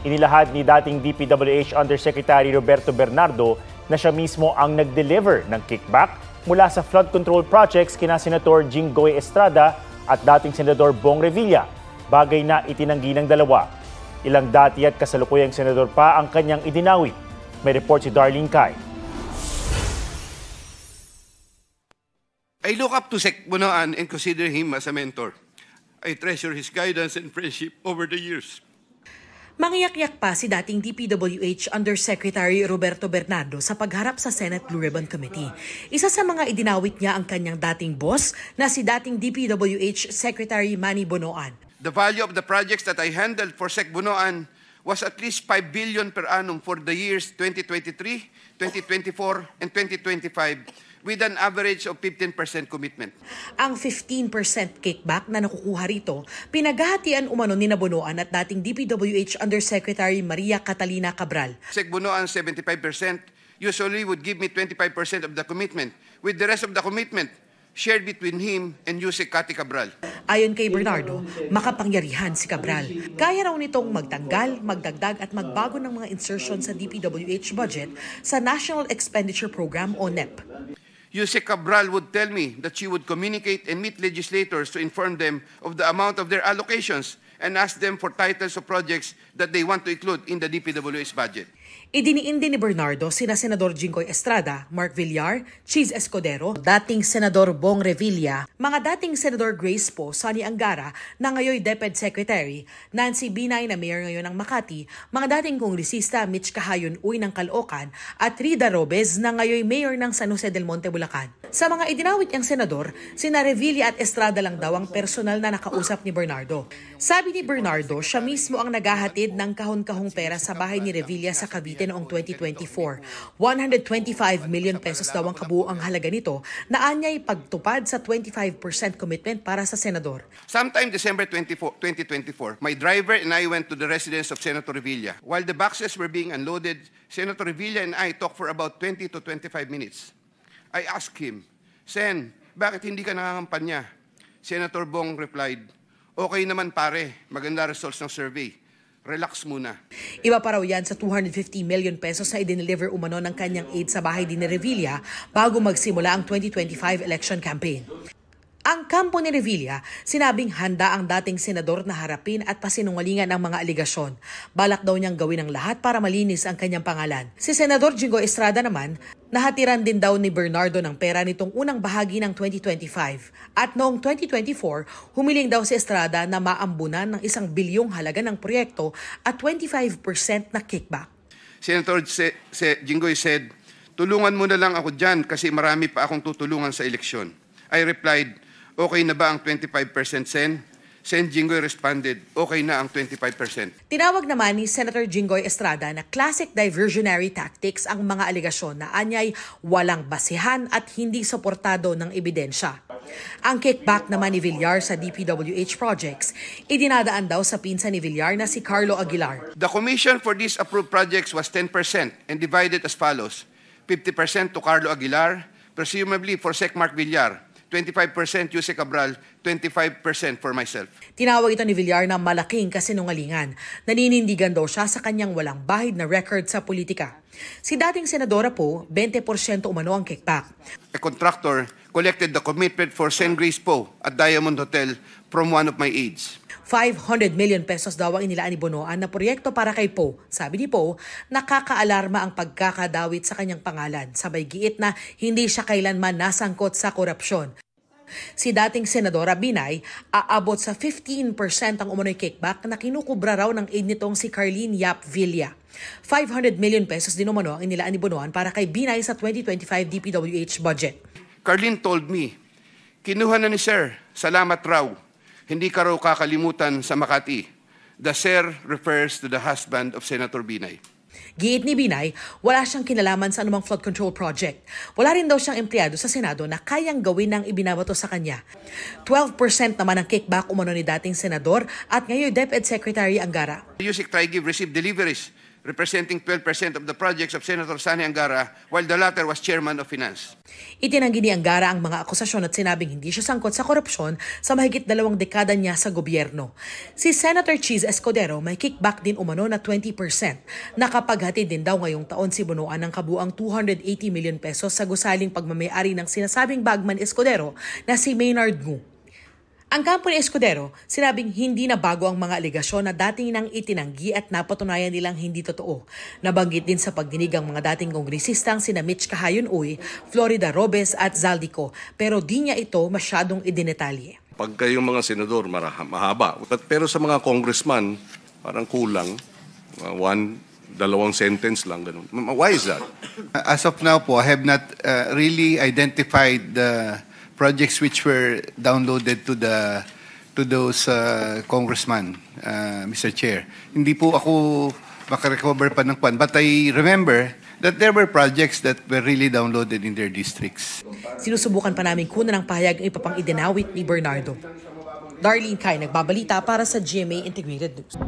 Inilahad ni dating DPWH Undersecretary Roberto Bernardo na siya mismo ang nag-deliver ng kickback mula sa flood control projects kina Senator Jinggoy Estrada at dating Senador Bong Revilla, bagay na itinanggi ng dalawa. Ilang dati at kasalukuyang senador pa ang kanyang idinawi. May report si Darlene Kai. I look up to Sec Bunoan and consider him as a mentor. I treasure his guidance and friendship over the years. Mangiyak-yak pa si dating DPWH Undersecretary Roberto Bernardo sa pagharap sa Senate Blue Ribbon Committee. Isa sa mga idinawit niya ang kanyang dating boss na si dating DPWH Secretary Manny Bonoan. The value of the projects that I handled for Sec Bunoan was at least 5 billion per annum for the years 2023, 2024, and 2025 with an average of 15% commitment. Ang 15% kickback na nakukuha rito, pinaghahatian umano ni Bonoan at dating DPWH Undersecretary Maria Catalina Cabral. Sec Bunoan 75% usually would give me 25% of the commitment, with the rest of the commitment shared between him and Yusek Cathy Cabral. Ayon kay Bernardo, makapangyarihan si Cabral. Kaya raw nitong magtanggal, magdagdag at magbago ng mga insertion sa DPWH budget sa National Expenditure Program o NEP. Yusek Cabral would tell me that she would communicate and meet legislators to inform them of the amount of their allocations and ask them for titles of projects that they want to include in the DPWH budget. Idiniin din ni Bernardo sina Senador Jinggoy Estrada, Mark Villar, Cheese Escudero, dating Senador Bong Revilla, mga dating Senador Grace Poe, Sonny Angara na ngayon DepEd Secretary, Nancy Binay na Mayor ngayon ng Makati, mga dating Kongresista Mitch Cahayon Uy ng Caloocan at Rida Robes na ngayon Mayor ng San Jose del Monte, Bulacan. Sa mga idinawit niyang senador, sina Revilla at Estrada lang daw ang personal na nakausap ni Bernardo. Sabi ni Bernardo, siya mismo ang naghahatid ng kahon-kahong pera sa bahay ni Revilla sa Cavite noong 2024. 125 million pesos daw ang kabuuang halaga nito na anyay pagtupad sa 25% commitment para sa senador. Sometime December 2024, my driver and I went to the residence of Senator Revilla. While the boxes were being unloaded, Senator Revilla and I talked for about 20 to 25 minutes. I asked him, Sen, bakit hindi ka nangangampanya? Senator Bong replied, okay naman pare, maganda results ng survey. Relax muna. Iba pa raw yan sa 250 million pesos na i-deliver umano ng kanyang aid sa bahay din ni Revilla bago magsimula ang 2025 election campaign. Ang kampo ni Revilla, sinabing handa ang dating senador na harapin at pasinungalingan ang mga aligasyon. Balak daw niyang gawin ang lahat para malinis ang kanyang pangalan. Si Senador Jinggoy Estrada naman, nahatiran din daw ni Bernardo ng pera nitong unang bahagi ng 2025. At noong 2024, humiling daw si Estrada na maambunan ng 1 bilyong halaga ng proyekto at 25% na kickback. Senator Jinggoy said, tulungan mo na lang ako dyan kasi marami pa akong tutulungan sa eleksyon. I replied, okay na ba ang 25% Sen? Sen Jinggoy responded, okay na ang 25%. Tinawag naman ni Senator Jinggoy Estrada na classic diversionary tactics ang mga aligasyon na anyay walang basihan at hindi suportado ng ebidensya. Ang kickback naman ni Villar sa DPWH projects, idinadaan daw sa pinsan ni Villar na si Carlo Aguilar. The commission for these approved projects was 10% and divided as follows. 50% to Carlo Aguilar, presumably for Sec Mark Villar. 25% Yusek Cabral, 25% for myself. Tinawag ito ni Villar na malaking kasinungalingan. Naninindigan daw siya sa kanyang walang bahid na record sa politika. Si dating Senadora po, 20% umano ang kickback. A contractor collected the commitment for Sen Grace Poe at Diamond Hotel from one of my aides. 500 million pesos daw ang inilaan ni Bonoan na proyekto para kay Poe. Sabi ni Poe, nakakaalarma ang pagkakadawit sa kanyang pangalan. Sabay giit na hindi siya kailanman nasangkot sa korupsyon. Si dating Senadora Binay, aabot sa 15% ang umano'y kickback na kinukubra raw ng aid nitong si Carlene Yap Villa. 500 million pesos din umano ang inilaan ni Bonoan para kay Binay sa 2025 DPWH budget. Carlene told me, kinuha na ni Sir, salamat raw. Hindi ka raw kakalimutan sa Makati. The Sir refers to the husband of Senator Binay. Giit ni Binay, wala siyang kinalaman sa anumang flood control project. Wala rin daw siyang empleyado sa Senado na kayang gawin ng ibinabato sa kanya. 12% naman ang kickback umano ni dating Senador at ngayon DepEd Secretary Angara. Yusek Trigive received deliveries representing 12% of the projects of Senator Sani Angara, while the latter was chairman of finance. Itinanggi ni Angara ang mga akusasyon at sinabing hindi siya sangkot sa korupsyon sa mahigit 2 dekada niya sa gobyerno. Si Senator Cheese Escudero may kickback din umano na 20%. Nakapaghatid din daw ngayong taon si Bunuan ng kabuang 280 million pesos sa gusaling pagmamayari ng sinasabing bagman Escudero na si Maynard Ngu. Ang kampo ni Escudero, sinabing hindi na bago ang mga aligasyon na dating nang itinanggi at napatunayan nilang hindi totoo. Nabanggit din sa pagdinig ang mga dating kongresistang sina Mitch Cahayon-Uy, Florida Robes at Zaldico, pero di niya ito masyadong idinetalye. Pag kayong mga senador, mahaba. Pero sa mga congressman, parang kulang. 1, 2 sentence lang. Ganun. Why is that? As of now po, I have not really identified the projects which were downloaded to those congressman, Mr. Chair. Hindi po ako makarecover pa ng kwan, but I remember that there were projects that were really downloaded in their districts. Sinusubukan pa namin kunan ng pahayag ang ipapang idinawit ni Bernardo. Darlene Kai, nagbabalita para sa GMA Integrated News.